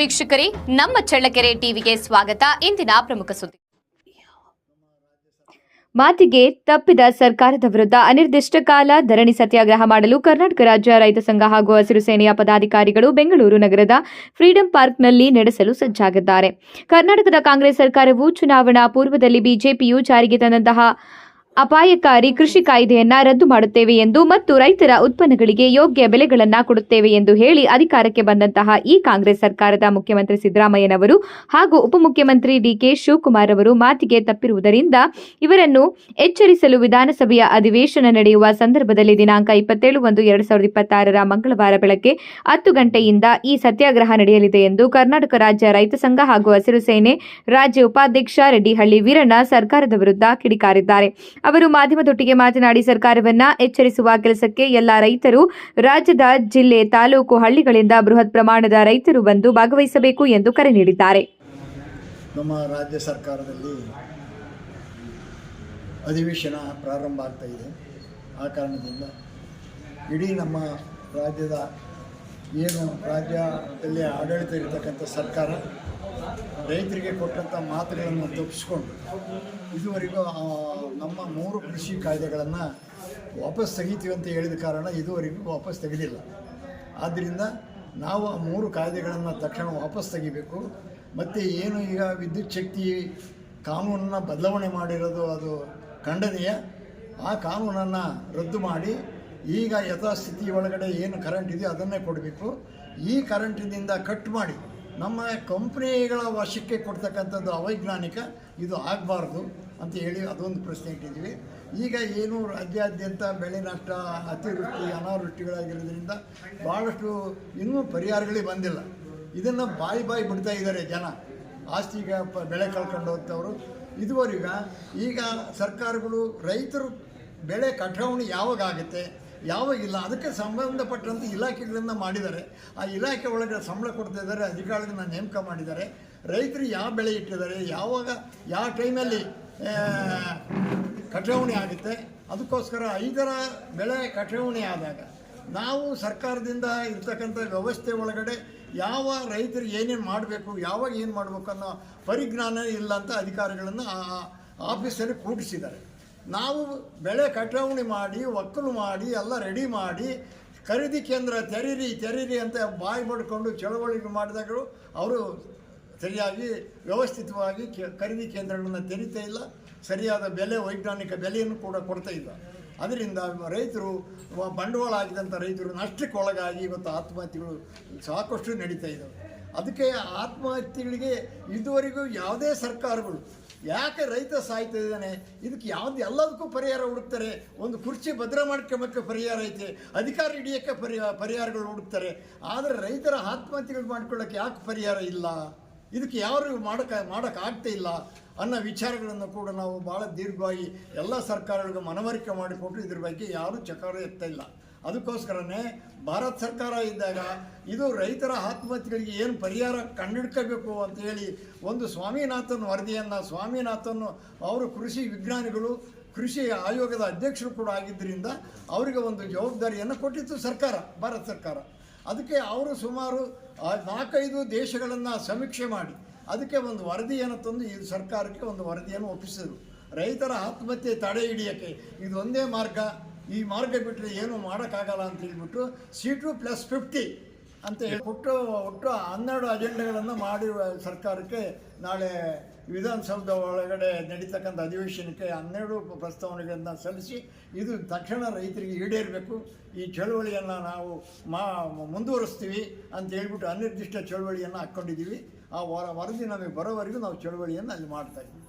ವೀಕ್ಷಕರೇ, ನಮ್ಮ ಚಳ್ಳಕೆರೆ ಟಿವಿಗೆ ಸ್ವಾಗತ. ಇಂದಿನ ಪ್ರಮುಖ ಸುದ್ದಿ. ಮಾತಿಗೆ ತಪ್ಪಿದ ಸರ್ಕಾರದ ವಿರುದ್ಧ ಅನಿರ್ದಿಷ್ಟಕಾಲ ಧರಣಿ ಸತ್ಯಾಗ್ರಹ ಮಾಡಲು ಕರ್ನಾಟಕ ರಾಜ್ಯ ರೈತ ಸಂಘ ಹಾಗೂ ಹಸಿರು ಸೇನೆಯ ಪದಾಧಿಕಾರಿಗಳು ಬೆಂಗಳೂರು ನಗರದ ಫ್ರೀಡಂ ಪಾರ್ಕ್ನಲ್ಲಿ ನಡೆಸಲು ಸಜ್ಜಾಗಿದ್ದಾರೆ. ಕರ್ನಾಟಕದ ಕಾಂಗ್ರೆಸ್ ಸರ್ಕಾರವು ಚುನಾವಣಾ ಪೂರ್ವದಲ್ಲಿ ಬಿಜೆಪಿಯು ಜಾರಿಗೆ ತಂದಂತಹ ಅಪಾಯಕಾರಿ ಕೃಷಿ ಕಾಯ್ದೆಯನ್ನ ರದ್ದು ಮಾಡುತ್ತೇವೆ ಎಂದು ಮತ್ತು ರೈತರ ಉತ್ಪನ್ನಗಳಿಗೆ ಯೋಗ್ಯ ಬೆಲೆಗಳನ್ನು ಕೊಡುತ್ತೇವೆ ಎಂದು ಹೇಳಿ ಅಧಿಕಾರಕ್ಕೆ ಬಂದಂತಹ ಈ ಕಾಂಗ್ರೆಸ್ ಸರ್ಕಾರದ ಮುಖ್ಯಮಂತ್ರಿ ಸಿದ್ದರಾಮಯ್ಯನವರು ಹಾಗೂ ಉಪಮುಖ್ಯಮಂತ್ರಿ ಡಿಕೆ ಶಿವಕುಮಾರ್ ಅವರು ಮಾತಿಗೆ ತಪ್ಪಿರುವುದರಿಂದ ಇವರನ್ನು ಎಚ್ಚರಿಸಲು ವಿಧಾನಸಭೆಯ ಅಧಿವೇಶನ ನಡೆಯುವ ಸಂದರ್ಭದಲ್ಲಿ ದಿನಾಂಕ 27/1/2026 ಮಂಗಳವಾರ ಬೆಳಗ್ಗೆ 10 ಗಂಟೆಯಿಂದ ಈ ಸತ್ಯಾಗ್ರಹ ನಡೆಯಲಿದೆ ಎಂದು ಕರ್ನಾಟಕ ರಾಜ್ಯ ರೈತ ಸಂಘ ಹಾಗೂ ಹಸಿರು ಸೇನೆ ರಾಜ್ಯ ಉಪಾಧ್ಯಕ್ಷ ರೆಡ್ಡಿಹಳ್ಳಿ ವೀರಣ್ಣ ಸರ್ಕಾರದ ವಿರುದ್ಧ ಕಿಡಿಕಾರಿದ್ದಾರೆ. ಅವರು ಮಾಧ್ಯಮದೊಟ್ಟಿಗೆ ಮಾತನಾಡಿ ಸರ್ಕಾರವನ್ನ ಎಚ್ಚರಿಸುವ ಕೆಲಸಕ್ಕೆ ಎಲ್ಲ ರೈತರು ರಾಜ್ಯದ ಜಿಲ್ಲೆ, ತಾಲೂಕು, ಹಳ್ಳಿಗಳಿಂದ ಬೃಹತ್ ಪ್ರಮಾಣದ ರೈತರು ಬಂದು ಭಾಗವಹಿಸಬೇಕು ಎಂದು ಕರೆ ನೀಡಿದ್ದಾರೆ. ನಮ್ಮ ರಾಜ್ಯ ಸರ್ಕಾರದಲ್ಲಿ ಅಧಿವೇಶನ ಪ್ರಾರಂಭ ಆಗ್ತಾ ಇದೆ. ಆ ಕಾರಣದಿಂದ ಇಡೀ ನಮ್ಮ ರಾಜ್ಯದ ರಾಜ್ಯದಲ್ಲಿ ಆಡಳಿತ ಇರತಕ್ಕಂಥ ಸರ್ಕಾರ ರೈತರಿಗೆ ಕೊಟ್ಟಂಥ ಮಾತುಗಳನ್ನು ತಪ್ಪಿಸ್ಕೊಂಡು ಇದುವರೆಗೂ ನಮ್ಮ 3 ಕೃಷಿ ಕಾಯ್ದೆಗಳನ್ನು ವಾಪಸ್ ತೆಗಿತೀವಿ ಅಂತ ಹೇಳಿದ ಕಾರಣ ಇದುವರೆಗೂ ವಾಪಸ್ ತೆಗೆದಿಲ್ಲ. ಆದ್ದರಿಂದ ನಾವು ಆ 3 ಕಾಯ್ದೆಗಳನ್ನು ತಕ್ಷಣ ವಾಪಸ್ ತೆಗಿಬೇಕು. ಮತ್ತು ಏನು ಈಗ ವಿದ್ಯುತ್ ಶಕ್ತಿ ಕಾನೂನನ್ನು ಬದಲಾವಣೆ ಮಾಡಿರೋದು ಅದು ಖಂಡನೀಯ. ಆ ಕಾನೂನನ್ನು ರದ್ದು ಮಾಡಿ ಈಗ ಯಥಾಸ್ಥಿತಿ ಒಳಗಡೆ ಏನು ಕರೆಂಟ್ ಇದೆಯೋ ಅದನ್ನೇ ಕೊಡಬೇಕು. ಈ ಕರೆಂಟಿನಿಂದ ಕಟ್ ಮಾಡಿ ನಮ್ಮ ಕಂಪ್ನಿಗಳ ವಶಕ್ಕೆ ಕೊಡ್ತಕ್ಕಂಥದ್ದು ಅವೈಜ್ಞಾನಿಕ, ಇದು ಆಗಬಾರ್ದು ಅಂತ ಹೇಳಿ ಅದೊಂದು ಪ್ರಶ್ನೆ ಇಟ್ಟಿದ್ದೀವಿ. ಈಗ ಏನು ರಾಜ್ಯಾದ್ಯಂತ ಬೆಳೆ ನಷ್ಟ, ಅತಿವೃಷ್ಟಿ, ಅನಾವೃಷ್ಟಿಗಳಾಗಿರೋದ್ರಿಂದ ಭಾಳಷ್ಟು ಇನ್ನೂ ಪರಿಹಾರಗಳೇ ಬಂದಿಲ್ಲ. ಇದನ್ನು ಬಾಯಿ ಬಿಡ್ತಾ ಇದ್ದಾರೆ ಜನ. ಆಸ್ತಿಗೆ ಬೆಳೆ ಕಳ್ಕೊಂಡು ಹೋಗ್ತವರು ಇದುವರೆಗ. ಈಗ ಸರ್ಕಾರಗಳು ರೈತರು ಬೆಳೆ ಕಟಾವಣೆ ಯಾವಾಗ ಆಗುತ್ತೆ, ಯಾವಾಗಿಲ್ಲ, ಅದಕ್ಕೆ ಸಂಬಂಧಪಟ್ಟಂಥ ಇಲಾಖೆಗಳನ್ನು ಮಾಡಿದ್ದಾರೆ. ಆ ಇಲಾಖೆ ಒಳಗೆ ಸಂಬಳ ಕೊಡ್ತಾ ಇದ್ದಾರೆ, ಅಧಿಕಾರಿಗಳನ್ನ ನೇಮಕ ಮಾಡಿದ್ದಾರೆ. ರೈತರು ಯಾವ ಬೆಳೆ ಇಟ್ಟಿದ್ದಾರೆ, ಯಾವಾಗ ಯಾವ ಟೈಮಲ್ಲಿ ಕಟಾವಣೆ ಆಗುತ್ತೆ, ಅದಕ್ಕೋಸ್ಕರ 5ರ ಬೆಳೆ ಕಟಾವಣೆ ಆದಾಗ ನಾವು ಸರ್ಕಾರದಿಂದ ಇರ್ತಕ್ಕಂಥ ವ್ಯವಸ್ಥೆ ಒಳಗಡೆ ಯಾವ ರೈತರು ಏನೇನು ಮಾಡಬೇಕು, ಯಾವಾಗ ಏನು ಮಾಡಬೇಕು ಅನ್ನೋ ಪರಿಜ್ಞಾನ ಇಲ್ಲ ಅಂತ ಅಧಿಕಾರಿಗಳನ್ನು ಆಫೀಸಲ್ಲಿ ಕೂಡಿಸಿದ್ದಾರೆ. ನಾವು ಬೆಳೆ ಕಟಾವಣೆ ಮಾಡಿ, ಒಕ್ಕಲು ಮಾಡಿ, ಎಲ್ಲ ರೆಡಿ ಮಾಡಿ, ಖರೀದಿ ಕೇಂದ್ರ ತೆರೀರಿ ಅಂತ ಬಾಯಿ ಮಾಡಿಕೊಂಡು ಚಳವಳಿಗೆ ಮಾಡಿದಾಗಲೂ ಅವರು ಸರಿಯಾಗಿ ವ್ಯವಸ್ಥಿತವಾಗಿ ಖರೀದಿ ಕೇಂದ್ರಗಳನ್ನು ತೆರೀತಾ ಇಲ್ಲ. ಸರಿಯಾದ ಬೆಲೆ, ವೈಜ್ಞಾನಿಕ ಬೆಲೆಯನ್ನು ಕೂಡ ಕೊಡ್ತಾ ಇಲ್ಲ. ಅದರಿಂದ ರೈತರು, ಬಂಡವಾಳ ಹಾಕಿದಂಥ ರೈತರು ನಷ್ಟಕ್ಕೊಳಗಾಗಿ ಇವತ್ತು ಆತ್ಮಹತ್ಯೆಗಳು ಸಾಕಷ್ಟು ನಡೀತಾ ಇದ್ದಾವೆ. ಅದಕ್ಕೆ ಆತ್ಮಹತ್ಯೆಗಳಿಗೆ ಇದುವರೆಗೂ ಯಾವುದೇ ಸರ್ಕಾರಗಳು ಯಾಕೆ ರೈತ ಸಾಯ್ತಾ ಇದ್ದಾನೆ, ಇದಕ್ಕೆ ಎಲ್ಲದಕ್ಕೂ ಪರಿಹಾರ ಹುಡುಕ್ತಾರೆ. ಒಂದು ಕುರ್ಚಿ ಭದ್ರ ಮಾಡ್ಕೊಂಬಕ್ಕೆ ಪರಿಹಾರ ಐತೆ, ಅಧಿಕಾರ ಹಿಡಿಯೋಕ್ಕೆ ಪರಿಹಾರಗಳು ಹುಡುಕ್ತಾರೆ. ಆದರೆ ರೈತರ ಆತ್ಮಹತ್ಯೆಗಳು ಮಾಡ್ಕೊಳ್ಳೋಕ್ಕೆ ಯಾಕೆ ಪರಿಹಾರ ಇಲ್ಲ, ಇದಕ್ಕೆ ಯಾರು ಮಾಡೋಕ್ಕಾಗ್ತಾ ಇಲ್ಲ ಅನ್ನೋ ವಿಚಾರಗಳನ್ನು ಕೂಡ ನಾವು ಭಾಳ ದೀರ್ಘವಾಗಿ ಎಲ್ಲ ಸರ್ಕಾರಗಳಿಗೂ ಮನವರಿಕೆ ಮಾಡಿಕೊಟ್ಟು ಇದ್ರ ಬಗ್ಗೆ ಯಾರೂ ಚಕಾರ ಎತ್ತಾ ಇಲ್ಲ. ಅದಕ್ಕೋಸ್ಕರನೇ ಭಾರತ ಸರ್ಕಾರ ಇದ್ದಾಗ ಇದು ರೈತರ ಆತ್ಮಹತ್ಯೆಗಳಿಗೆ ಏನು ಪರಿಹಾರ ಕಂಡುಹಿಡ್ಕೋಬೇಕು ಅಂತೇಳಿ ಒಂದು ಸ್ವಾಮಿನಾಥನ್ ವರದಿಯನ್ನು, ಸ್ವಾಮಿನಾಥನ್ ಅವರು ಕೃಷಿ ವಿಜ್ಞಾನಿಗಳು, ಕೃಷಿ ಆಯೋಗದ ಅಧ್ಯಕ್ಷರು ಕೂಡ ಆಗಿದ್ದರಿಂದ ಅವರಿಗೆ ಒಂದು ಜವಾಬ್ದಾರಿಯನ್ನು ಕೊಟ್ಟಿತ್ತು ಸರ್ಕಾರ, ಭಾರತ ಸರ್ಕಾರ. ಅದಕ್ಕೆ ಅವರು ಸುಮಾರು 4-5 ದೇಶಗಳನ್ನು ಸಮೀಕ್ಷೆ ಮಾಡಿ ಅದಕ್ಕೆ ಒಂದು ವರದಿಯನ್ನು ತಂದು ಈ ಸರ್ಕಾರಕ್ಕೆ ಒಂದು ವರದಿಯನ್ನು ಒಪ್ಪಿಸಿದರು. ರೈತರ ಆತ್ಮಹತ್ಯೆ ತಡೆ ಹಿಡಿಯೋಕ್ಕೆ ಇದೊಂದೇ ಮಾರ್ಗ, ಈ ಮಾರ್ಗ ಬಿಟ್ಟರೆ ಏನೂ ಮಾಡೋಕ್ಕಾಗಲ್ಲ ಅಂತ ಹೇಳ್ಬಿಟ್ಟು C2+50 ಅಂತ ಹೇಳಿಬಿಟ್ಟು ಒಟ್ಟು 12 ಅಜೆಂಡಾಗಳನ್ನು ಮಾಡಿ ಸರ್ಕಾರಕ್ಕೆ ನಾಳೆ ವಿಧಾನಸೌಧ ಒಳಗಡೆ ನಡೀತಕ್ಕಂಥ ಅಧಿವೇಶನಕ್ಕೆ 12 ಪ್ರಸ್ತಾವನೆಗಳನ್ನು ಸಲ್ಲಿಸಿ ಇದು ತಕ್ಷಣ ರೈತರಿಗೆ ಈಡೇರಬೇಕು, ಈ ಚಳುವಳಿಯನ್ನು ನಾವು ಮುಂದುವರಿಸ್ತೀವಿ ಅಂತ ಹೇಳ್ಬಿಟ್ಟು ಅನಿರ್ದಿಷ್ಟ ಚಳುವಳಿಯನ್ನು ಹಾಕ್ಕೊಂಡಿದ್ದೀವಿ. ಆ ವರದಿ ನಮಗೆ ಬರೋವರೆಗೂ ನಾವು ಚಳುವಳಿಯನ್ನು ಅಲ್ಲಿ ಮಾಡ್ತಾಯಿದ್ದೀವಿ.